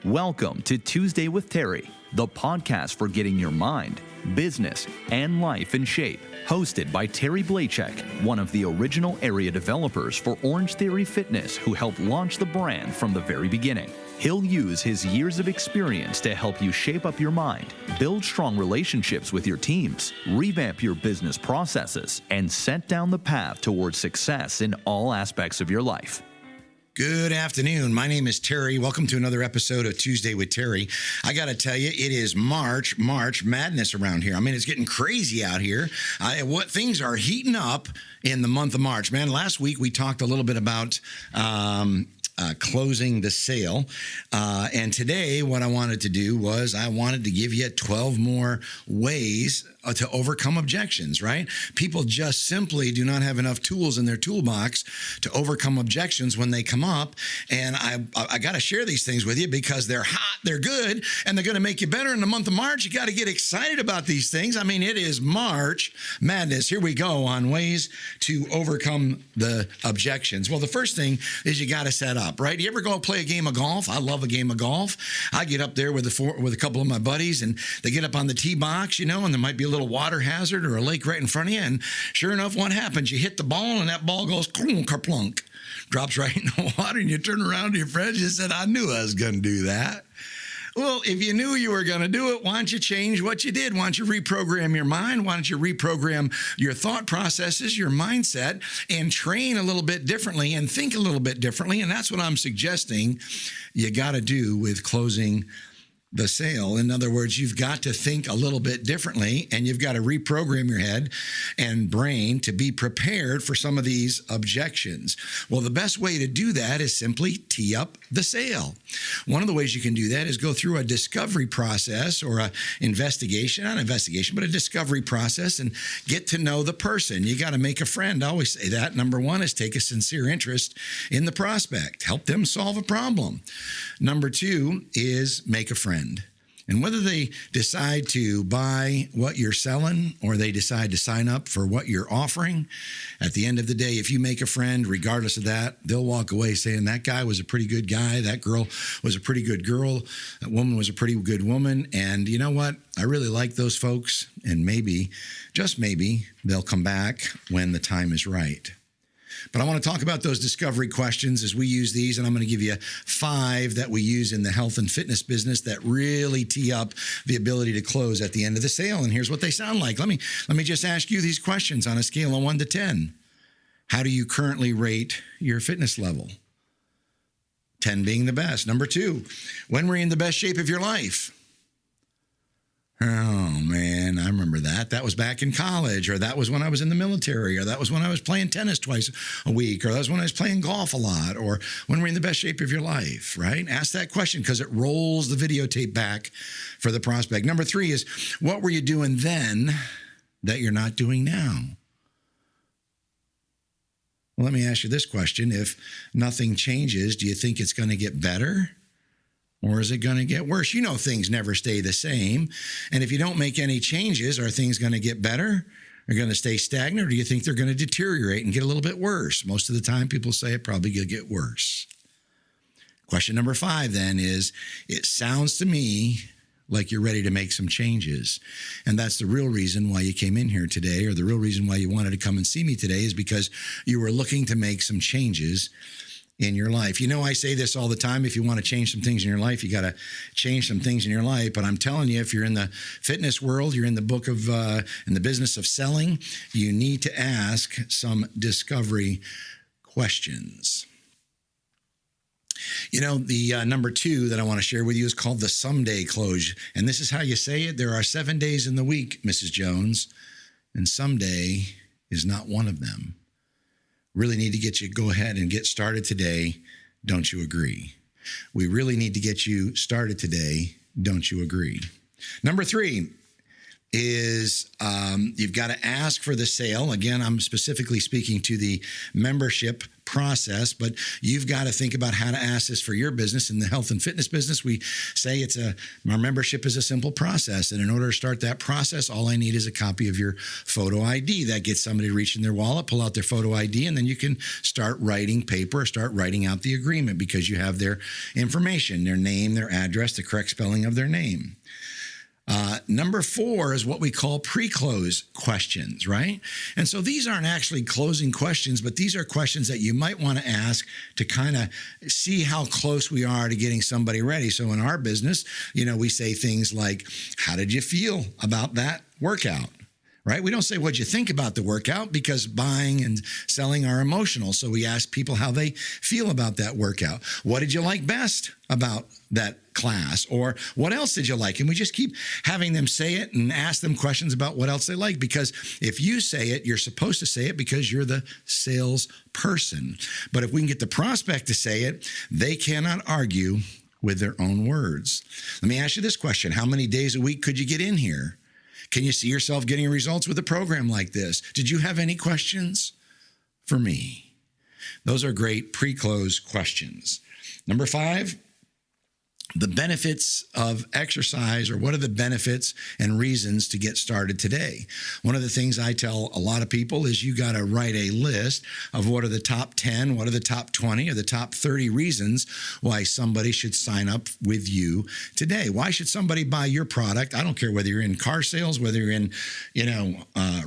Welcome to Tuesday with Terry, the podcast for getting your mind, business, and life in shape. Hosted by Terry Blachek, one of the original area developers for Orange Theory Fitness who helped launch the brand from the very beginning. He'll use his years of experience to help you shape up your mind, build strong relationships with your teams, revamp your business processes, and set down the path towards success in all aspects of your life. Good afternoon. My name is Terry. Welcome to another episode of Tuesday with Terry. I got to tell you, it is March madness around here. I mean, it's getting crazy out here. Things are heating up in the month of March. Man, last week we talked a little bit about closing the sale. And today what I wanted to do was I wanted to give you 12 more ways to overcome objections, right? People just simply do not have enough tools in their toolbox to overcome objections when they come up. And I got to share these things with you because they're hot, they're good, and they're going to make you better in the month of March. You got to get excited about these things. I mean, it is March madness. Here we go on ways to overcome the objections. Well, the first thing is you got to set up, right? You ever go play a game of golf? I love a game of golf. I get up there with a couple of my buddies, and they get up on the tee box, and there might be a little water hazard or a lake right in front of you. And sure enough, what happens? You hit the ball, and that ball goes kerplunk, drops right in the water, and you turn around to your friends and said, I knew I was going to do that. Well, if you knew you were going to do it, why don't you change what you did? Why don't you reprogram your mind? Why don't you reprogram your thought processes, your mindset, and train a little bit differently and think a little bit differently? And that's what I'm suggesting you got to do with closing the sale. In other words, you've got to think a little bit differently, and you've got to reprogram your head and brain to be prepared for some of these objections. Well, the best way to do that is simply tee up the sale. One of the ways you can do that is go through a discovery process or not an investigation, but a discovery process and get to know the person. You got to make a friend. I always say that. Number one is take a sincere interest in the prospect. Help them solve a problem. Number two is make a friend. And whether they decide to buy what you're selling or they decide to sign up for what you're offering, at the end of the day, if you make a friend, regardless of that, they'll walk away saying that guy was a pretty good guy, that girl was a pretty good girl, that woman was a pretty good woman. And you know what? I really like those folks. And maybe, just maybe, they'll come back when the time is right. But I want to talk about those discovery questions as we use these, and I'm going to give you 5 that we use in the health and fitness business that really tee up the ability to close at the end of the sale. And here's what they sound like. Let me just ask you these questions on a scale of 1 to 10. How do you currently rate your fitness level? 10 being the best. Number 2, when were you in the best shape of your life? Oh, man, I remember that. That was back in college, or that was when I was in the military, or that was when I was playing tennis twice a week, or that was when I was playing golf a lot, or when we're in the best shape of your life, right? Ask that question because it rolls the videotape back for the prospect. Number 3 is, what were you doing then that you're not doing now? Well, let me ask you this question. If nothing changes, do you think it's going to get better? Or is it going to get worse? You know things never stay the same. And if you don't make any changes, are things going to get better? Are going to stay stagnant? Or do you think they're going to deteriorate and get a little bit worse? Most of the time, people say it probably going to get worse. Question number 5 then is, it sounds to me like you're ready to make some changes. And that's the real reason why you came in here today, or the real reason why you wanted to come and see me today, is because you were looking to make some changes in your life. I say this all the time. If you want to change some things in your life, you got to change some things in your life. But I'm telling you, if you're in the fitness world, you're in the business of selling, you need to ask some discovery questions. The number 2 that I want to share with you is called the someday close. And this is how you say it. There are 7 days in the week, Mrs. Jones, and someday is not one of them. Really need to get you go ahead and get started today. Don't you agree? We really need to get you started today. Don't you agree? Number 3, is you've got to ask for the sale. Again, I'm specifically speaking to the membership process, but you've got to think about how to ask this for your business. In the health and fitness business, we say our membership is a simple process. And in order to start that process, all I need is a copy of your photo ID. That gets somebody to reach in their wallet, pull out their photo ID, and then you can start writing paper, start writing out the agreement because you have their information, their name, their address, the correct spelling of their name. Number 4 is what we call pre-close questions, right? And so these aren't actually closing questions, but these are questions that you might want to ask to kind of see how close we are to getting somebody ready. So in our business, we say things like, how did you feel about that workout? Right? We don't say what'd you think about the workout because buying and selling are emotional. So we ask people how they feel about that workout. What did you like best about that class? Or what else did you like? And we just keep having them say it and ask them questions about what else they like. Because if you say it, you're supposed to say it because you're the salesperson. But if we can get the prospect to say it, they cannot argue with their own words. Let me ask you this question. How many days a week could you get in here? Can you see yourself getting results with a program like this? Did you have any questions for me? Those are great pre-close questions. Number 5, the benefits of exercise, or what are the benefits and reasons to get started today? One of the things I tell a lot of people is you got to write a list of what are the top 10, what are the top 20, or the top 30 reasons why somebody should sign up with you today. Why should somebody buy your product? I don't care whether you're in car sales, whether you're in,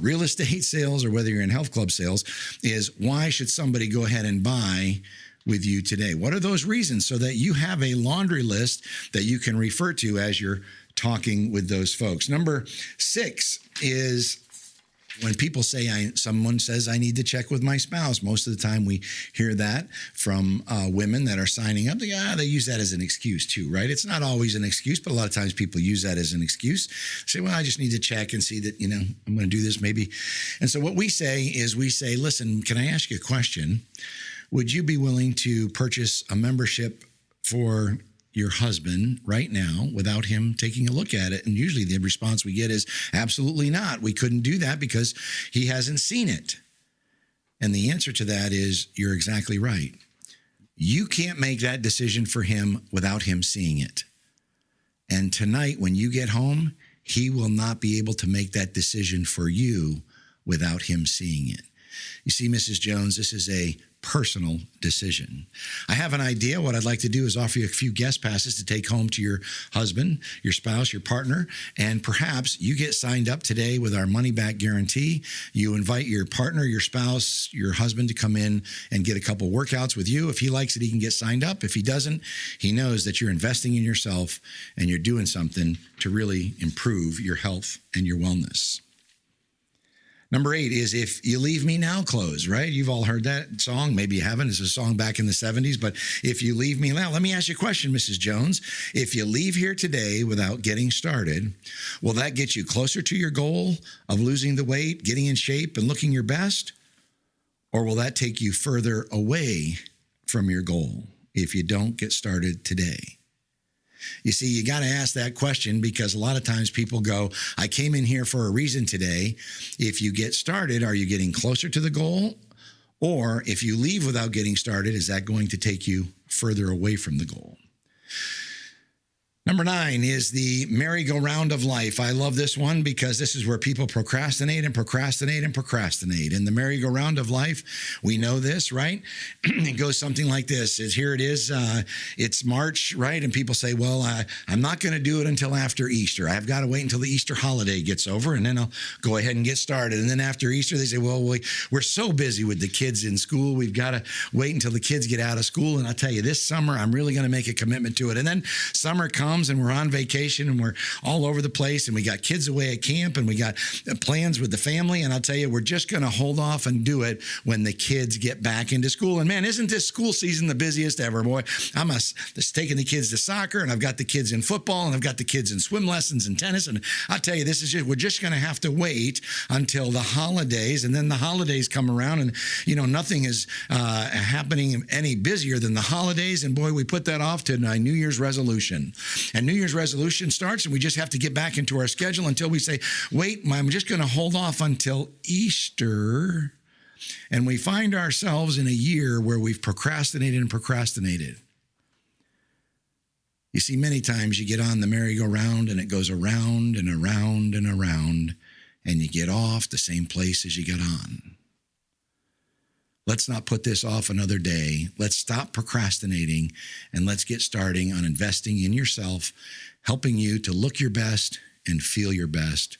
real estate sales, or whether you're in health club sales, is why should somebody go ahead and buy with you today? What are those reasons so that you have a laundry list that you can refer to as you're talking with those folks? Number 6 is when people say, someone says, I need to check with my spouse. Most of the time we hear that from women that are signing up. They use that as an excuse too, right? It's not always an excuse, but a lot of times people use that as an excuse. Say, well, I just need to check and see that, I'm going to do this maybe. And so what we say is listen, can I ask you a question? Would you be willing to purchase a membership for your husband right now without him taking a look at it? And usually the response we get is absolutely not. We couldn't do that because he hasn't seen it. And the answer to that is you're exactly right. You can't make that decision for him without him seeing it. And tonight, when you get home, he will not be able to make that decision for you without him seeing it. You see, Mrs. Jones, this is a personal decision. I have an idea. What I'd like to do is offer you a few guest passes to take home to your husband, your spouse, your partner, and perhaps you get signed up today with our money-back guarantee. You invite your partner, your spouse, your husband to come in and get a couple workouts with you. If he likes it, he can get signed up. If he doesn't, he knows that you're investing in yourself and you're doing something to really improve your health and your wellness. Number 8 is If You Leave Me Now Close, right? You've all heard that song. Maybe you haven't. It's a song back in the 70s. But if you leave me now, let me ask you a question, Mrs. Jones. If you leave here today without getting started, will that get you closer to your goal of losing the weight, getting in shape, and looking your best? Or will that take you further away from your goal if you don't get started today? You see, you got to ask that question because a lot of times people go, I came in here for a reason today. If you get started, are you getting closer to the goal? Or if you leave without getting started, is that going to take you further away from the goal? Number 9 is the merry-go-round of life. I love this one because this is where people procrastinate and procrastinate and procrastinate. In the merry-go-round of life, we know this, right? It goes something like this. Here it is. It's March, right? And people say, well, I'm not going to do it until after Easter. I've got to wait until the Easter holiday gets over, and then I'll go ahead and get started. And then after Easter, they say, well, we're so busy with the kids in school. We've got to wait until the kids get out of school. And I'll tell you, this summer, I'm really going to make a commitment to it. And then summer comes, and we're on vacation and we're all over the place and we got kids away at camp and we got plans with the family. And I'll tell you, we're just going to hold off and do it when the kids get back into school. And man, isn't this school season the busiest ever, boy? I'm just taking the kids to soccer and I've got the kids in football and I've got the kids in swim lessons and tennis. And I'll tell you, we're just going to have to wait until the holidays. And then the holidays come around and, nothing is happening any busier than the holidays. And boy, we put that off to New Year's resolution. And New Year's resolution starts, and we just have to get back into our schedule until we say, wait, I'm just going to hold off until Easter. And we find ourselves in a year where we've procrastinated and procrastinated. You see, many times you get on the merry-go-round and it goes around and around and around, and you get off the same place as you got on. Let's not put this off another day. Let's stop procrastinating, and let's get starting on investing in yourself, helping you to look your best and feel your best.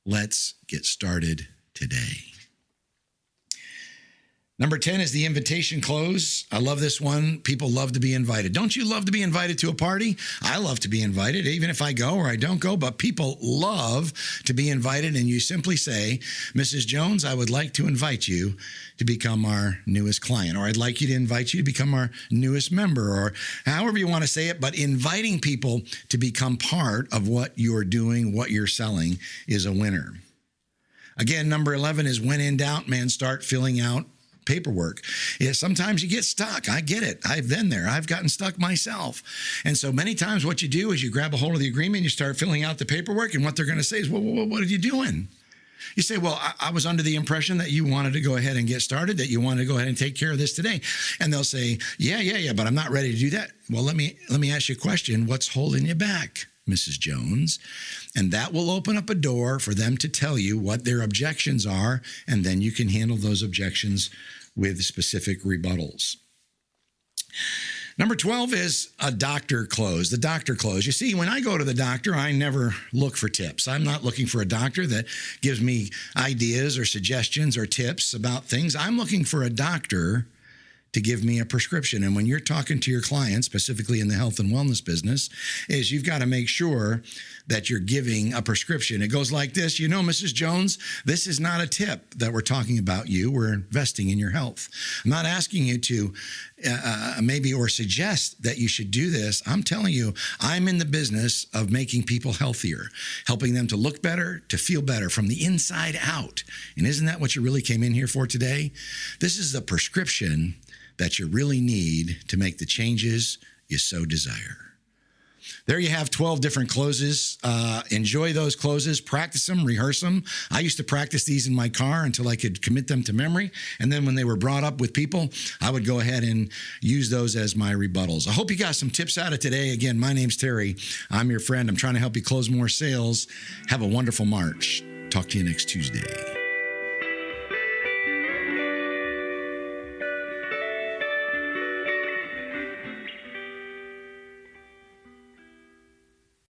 Let's get started today. Number 10 is the invitation close. I love this one. People love to be invited. Don't you love to be invited to a party? I love to be invited, even if I go or I don't go, but people love to be invited. And you simply say, Mrs. Jones, I would like to invite you to become our newest client, or I'd like you to invite you to become our newest member, or however you want to say it. But inviting people to become part of what you're doing, what you're selling, is a winner. Again, number 11 is when in doubt, man, start filling out paperwork. Yeah, sometimes you get stuck. I get it. I've been there. I've gotten stuck myself. And so many times what you do is you grab a hold of the agreement, you start filling out the paperwork, and what they're going to say is, well, what are you doing? You say, well, I was under the impression that you wanted to go ahead and get started, that you wanted to go ahead and take care of this today. And they'll say, yeah, but I'm not ready to do that. Well, let me ask you a question. What's holding you back, Mrs. Jones? And that will open up a door for them to tell you what their objections are, and then you can handle those objections with specific rebuttals. Number 12 is a doctor close, the doctor close. You see, when I go to the doctor, I never look for tips. I'm not looking for a doctor that gives me ideas or suggestions or tips about things. I'm looking for a doctor to give me a prescription. And when you're talking to your clients, specifically in the health and wellness business, is you've got to make sure that you're giving a prescription. It goes like this. You know, Mrs. Jones, this is not a tip that we're talking about you. We're investing in your health. I'm not asking you to maybe or suggest that you should do this. I'm telling you, I'm in the business of making people healthier, helping them to look better, to feel better from the inside out. And isn't that what you really came in here for today? This is the prescription that you really need to make the changes you so desire. There you have 12 different closes. Enjoy those closes, practice them, rehearse them. I used to practice these in my car until I could commit them to memory. And then when they were brought up with people, I would go ahead and use those as my rebuttals. I hope you got some tips out of today. Again, my name's Terry. I'm your friend. I'm trying to help you close more sales. Have a wonderful March. Talk to you next Tuesday.